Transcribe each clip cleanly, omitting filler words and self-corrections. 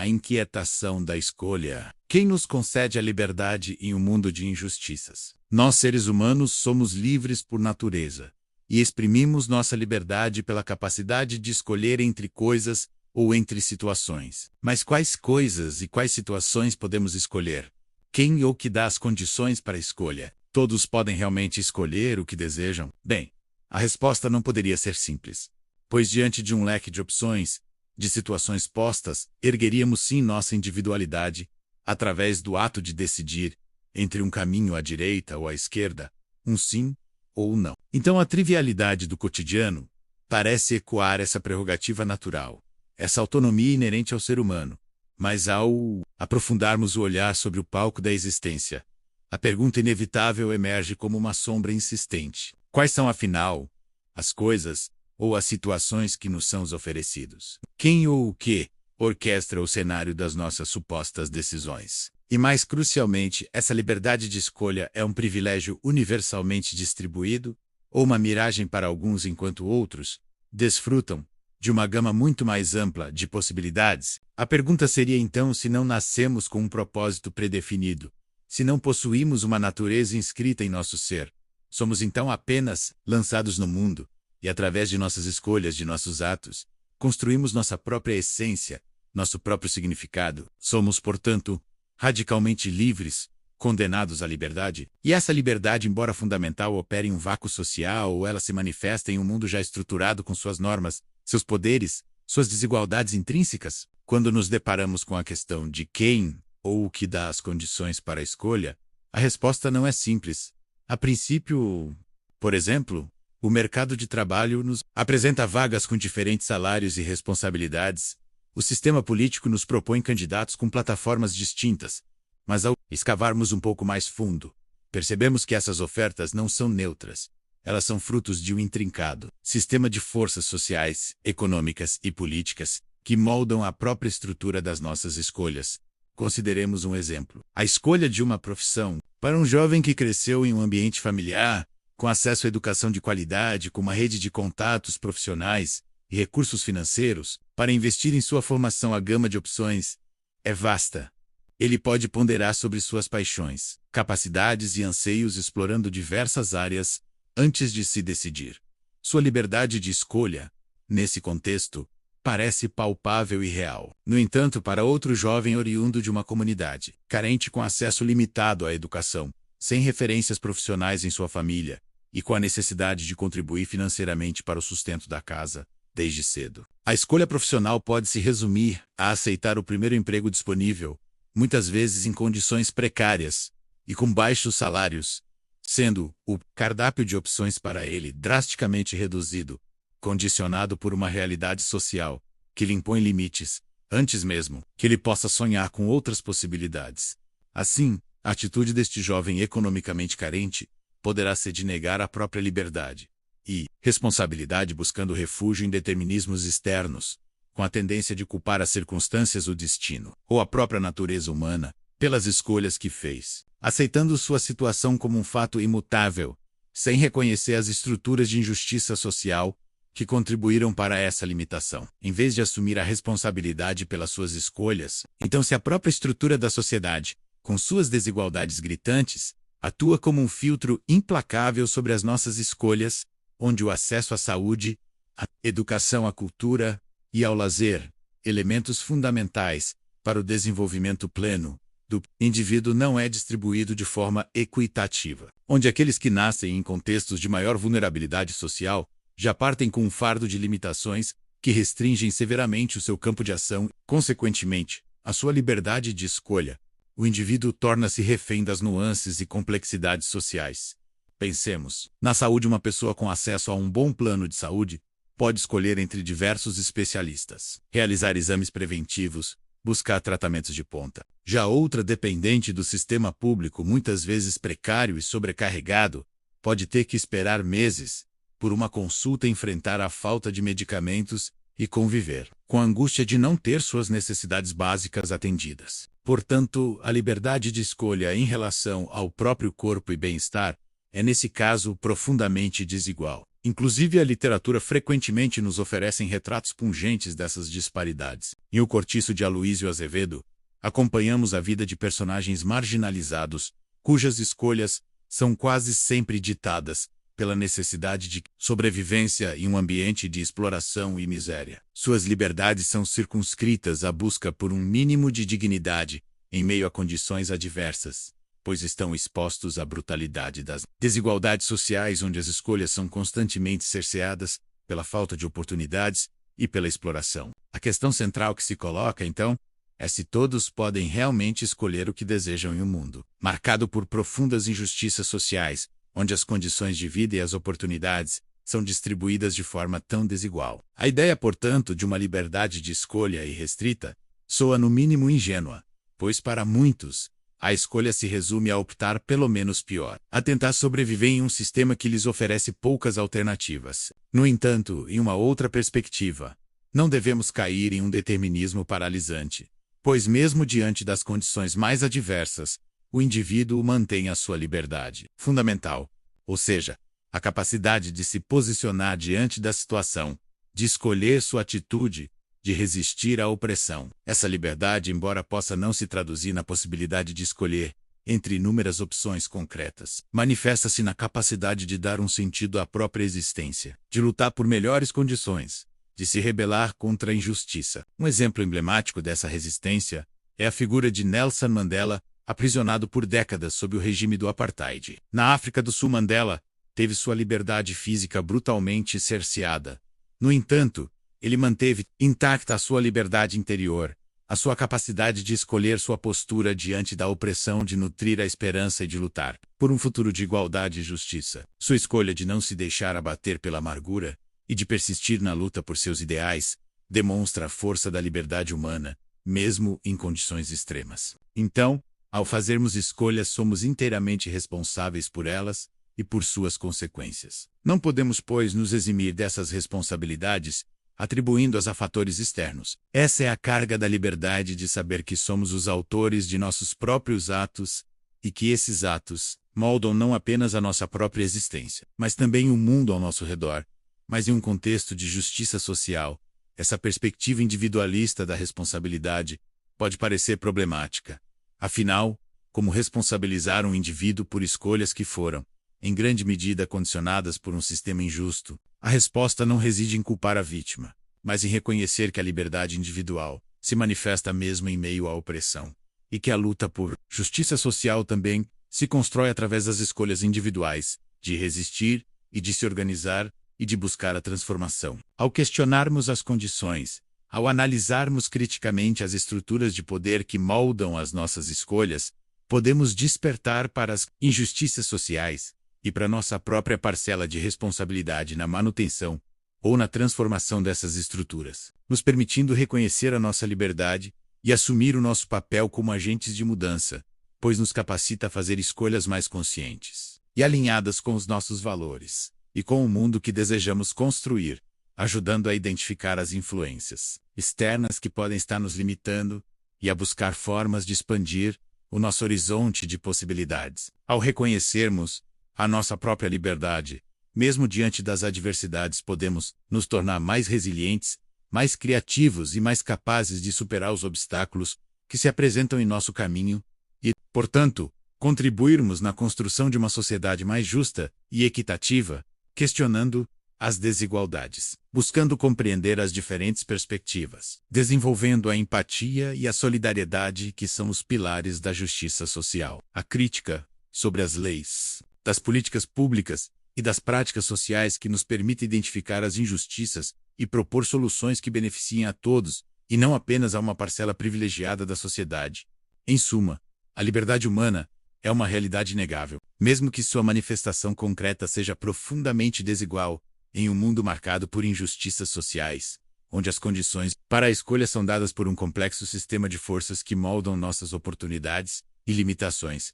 a inquietação da escolha. Quem nos concede a liberdade em um mundo de injustiças? Nós, seres humanos, somos livres por natureza e exprimimos nossa liberdade pela capacidade de escolher entre coisas ou entre situações. Mas quais coisas e quais situações podemos escolher? Quem ou que dá as condições para a escolha? Todos podem realmente escolher o que desejam? Bem, a resposta não poderia ser simples, pois diante de um leque de opções, de situações postas, ergueríamos sim nossa individualidade, através do ato de decidir entre um caminho à direita ou à esquerda, um sim ou um não. Então a trivialidade do cotidiano parece ecoar essa prerrogativa natural, essa autonomia inerente ao ser humano. Mas ao aprofundarmos o olhar sobre o palco da existência, a pergunta inevitável emerge como uma sombra insistente. Quais são, afinal, as coisas ou as situações que nos são oferecidos? Quem ou o que orquestra o cenário das nossas supostas decisões? E mais crucialmente, essa liberdade de escolha é um privilégio universalmente distribuído ou uma miragem para alguns enquanto outros desfrutam de uma gama muito mais ampla de possibilidades? A pergunta seria então se não nascemos com um propósito predefinido, se não possuímos uma natureza inscrita em nosso ser. Somos então apenas lançados no mundo e, através de nossas escolhas, de nossos atos, construímos nossa própria essência, nosso próprio significado. Somos, portanto, radicalmente livres, condenados à liberdade. E essa liberdade, embora fundamental, opera em um vácuo social ou ela se manifesta em um mundo já estruturado com suas normas, seus poderes, suas desigualdades intrínsecas? Quando nos deparamos com a questão de quem ou o que dá as condições para a escolha, a resposta não é simples. A princípio, por exemplo, o mercado de trabalho nos apresenta vagas com diferentes salários e responsabilidades. O sistema político nos propõe candidatos com plataformas distintas. Mas ao escavarmos um pouco mais fundo, percebemos que essas ofertas não são neutras. Elas são frutos de um intrincado sistema de forças sociais, econômicas e políticas que moldam a própria estrutura das nossas escolhas. Consideremos um exemplo. A escolha de uma profissão. Para um jovem que cresceu em um ambiente familiar, com acesso à educação de qualidade, com uma rede de contatos profissionais e recursos financeiros, para investir em sua formação, a gama de opções é vasta. Ele pode ponderar sobre suas paixões, capacidades e anseios, explorando diversas áreas antes de se decidir. Sua liberdade de escolha, nesse contexto, parece palpável e real. No entanto, para outro jovem oriundo de uma comunidade, carente, com acesso limitado à educação, sem referências profissionais em sua família e com a necessidade de contribuir financeiramente para o sustento da casa, desde cedo, a escolha profissional pode se resumir a aceitar o primeiro emprego disponível, muitas vezes em condições precárias e com baixos salários, sendo o cardápio de opções para ele drasticamente reduzido, condicionado por uma realidade social que lhe impõe limites, antes mesmo que ele possa sonhar com outras possibilidades. Assim, a atitude deste jovem economicamente carente poderá ser de negar a própria liberdade e responsabilidade, buscando refúgio em determinismos externos, com a tendência de culpar as circunstâncias, o destino ou a própria natureza humana pelas escolhas que fez, aceitando sua situação como um fato imutável, sem reconhecer as estruturas de injustiça social que contribuíram para essa limitação. Em vez de assumir a responsabilidade pelas suas escolhas, então se a própria estrutura da sociedade, com suas desigualdades gritantes, atua como um filtro implacável sobre as nossas escolhas, onde o acesso à saúde, à educação, à cultura e ao lazer, elementos fundamentais para o desenvolvimento pleno do indivíduo, não é distribuído de forma equitativa, onde aqueles que nascem em contextos de maior vulnerabilidade social já partem com um fardo de limitações que restringem severamente o seu campo de ação, consequentemente, a sua liberdade de escolha. O indivíduo torna-se refém das nuances e complexidades sociais. Pensemos, na saúde, uma pessoa com acesso a um bom plano de saúde pode escolher entre diversos especialistas, realizar exames preventivos, buscar tratamentos de ponta. Já outra, dependente do sistema público, muitas vezes precário e sobrecarregado, pode ter que esperar meses por uma consulta, enfrentar a falta de medicamentos e conviver com a angústia de não ter suas necessidades básicas atendidas. Portanto, a liberdade de escolha em relação ao próprio corpo e bem-estar é, nesse caso, profundamente desigual. Inclusive, a literatura frequentemente nos oferece retratos pungentes dessas disparidades. Em O Cortiço de Aloísio Azevedo, acompanhamos a vida de personagens marginalizados, cujas escolhas são quase sempre ditadas pela necessidade de sobrevivência em um ambiente de exploração e miséria. Suas liberdades são circunscritas à busca por um mínimo de dignidade em meio a condições adversas, pois estão expostos à brutalidade das desigualdades sociais, onde as escolhas são constantemente cerceadas pela falta de oportunidades e pela exploração. A questão central que se coloca, então, é se todos podem realmente escolher o que desejam em um mundo marcado por profundas injustiças sociais, onde as condições de vida e as oportunidades são distribuídas de forma tão desigual. A ideia, portanto, de uma liberdade de escolha irrestrita soa no mínimo ingênua, pois para muitos, a escolha se resume a optar pelo menos pior, a tentar sobreviver em um sistema que lhes oferece poucas alternativas. No entanto, em uma outra perspectiva, não devemos cair em um determinismo paralisante, pois mesmo diante das condições mais adversas, o indivíduo mantém a sua liberdade fundamental, ou seja, a capacidade de se posicionar diante da situação, de escolher sua atitude, de resistir à opressão. Essa liberdade, embora possa não se traduzir na possibilidade de escolher entre inúmeras opções concretas, manifesta-se na capacidade de dar um sentido à própria existência, de lutar por melhores condições, de se rebelar contra a injustiça. Um exemplo emblemático dessa resistência é a figura de Nelson Mandela, aprisionado por décadas sob o regime do apartheid. Na África do Sul, Mandela teve sua liberdade física brutalmente cerceada. No entanto, ele manteve intacta a sua liberdade interior, a sua capacidade de escolher sua postura diante da opressão, de nutrir a esperança e de lutar por um futuro de igualdade e justiça. Sua escolha de não se deixar abater pela amargura e de persistir na luta por seus ideais demonstra a força da liberdade humana, mesmo em condições extremas. Então, ao fazermos escolhas, somos inteiramente responsáveis por elas e por suas consequências. Não podemos, pois, nos eximir dessas responsabilidades, atribuindo-as a fatores externos. Essa é a carga da liberdade, de saber que somos os autores de nossos próprios atos e que esses atos moldam não apenas a nossa própria existência, mas também o mundo ao nosso redor. Mas em um contexto de justiça social, essa perspectiva individualista da responsabilidade pode parecer problemática. Afinal, como responsabilizar um indivíduo por escolhas que foram, em grande medida, condicionadas por um sistema injusto? A resposta não reside em culpar a vítima, mas em reconhecer que a liberdade individual se manifesta mesmo em meio à opressão, e que a luta por justiça social também se constrói através das escolhas individuais, de resistir e de se organizar e de buscar a transformação. Ao questionarmos as condições, ao analisarmos criticamente as estruturas de poder que moldam as nossas escolhas, podemos despertar para as injustiças sociais e para nossa própria parcela de responsabilidade na manutenção ou na transformação dessas estruturas, nos permitindo reconhecer a nossa liberdade e assumir o nosso papel como agentes de mudança, pois nos capacita a fazer escolhas mais conscientes e alinhadas com os nossos valores e com o mundo que desejamos construir, ajudando a identificar as influências externas que podem estar nos limitando e a buscar formas de expandir o nosso horizonte de possibilidades. Ao reconhecermos a nossa própria liberdade, mesmo diante das adversidades, podemos nos tornar mais resilientes, mais criativos e mais capazes de superar os obstáculos que se apresentam em nosso caminho e, portanto, contribuirmos na construção de uma sociedade mais justa e equitativa, questionando as desigualdades, buscando compreender as diferentes perspectivas, desenvolvendo a empatia e a solidariedade, que são os pilares da justiça social. A crítica sobre as leis, das políticas públicas e das práticas sociais que nos permitem identificar as injustiças e propor soluções que beneficiem a todos e não apenas a uma parcela privilegiada da sociedade. Em suma, a liberdade humana é uma realidade inegável, mesmo que sua manifestação concreta seja profundamente desigual, em um mundo marcado por injustiças sociais, onde as condições para a escolha são dadas por um complexo sistema de forças que moldam nossas oportunidades e limitações,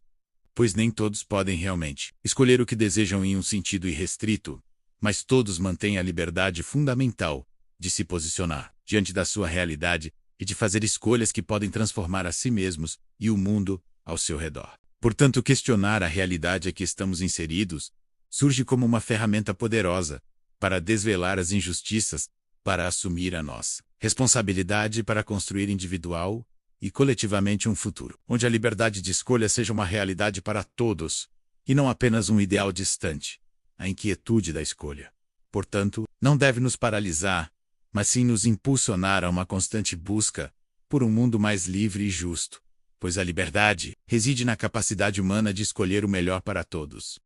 pois nem todos podem realmente escolher o que desejam em um sentido irrestrito, mas todos mantêm a liberdade fundamental de se posicionar diante da sua realidade e de fazer escolhas que podem transformar a si mesmos e o mundo ao seu redor. Portanto, questionar a realidade a que estamos inseridos surge como uma ferramenta poderosa para desvelar as injustiças, para assumir a nossa responsabilidade para construir individual e coletivamente um futuro, onde a liberdade de escolha seja uma realidade para todos, e não apenas um ideal distante, a inquietude da escolha. Portanto, não deve nos paralisar, mas sim nos impulsionar a uma constante busca por um mundo mais livre e justo, pois a liberdade reside na capacidade humana de escolher o melhor para todos.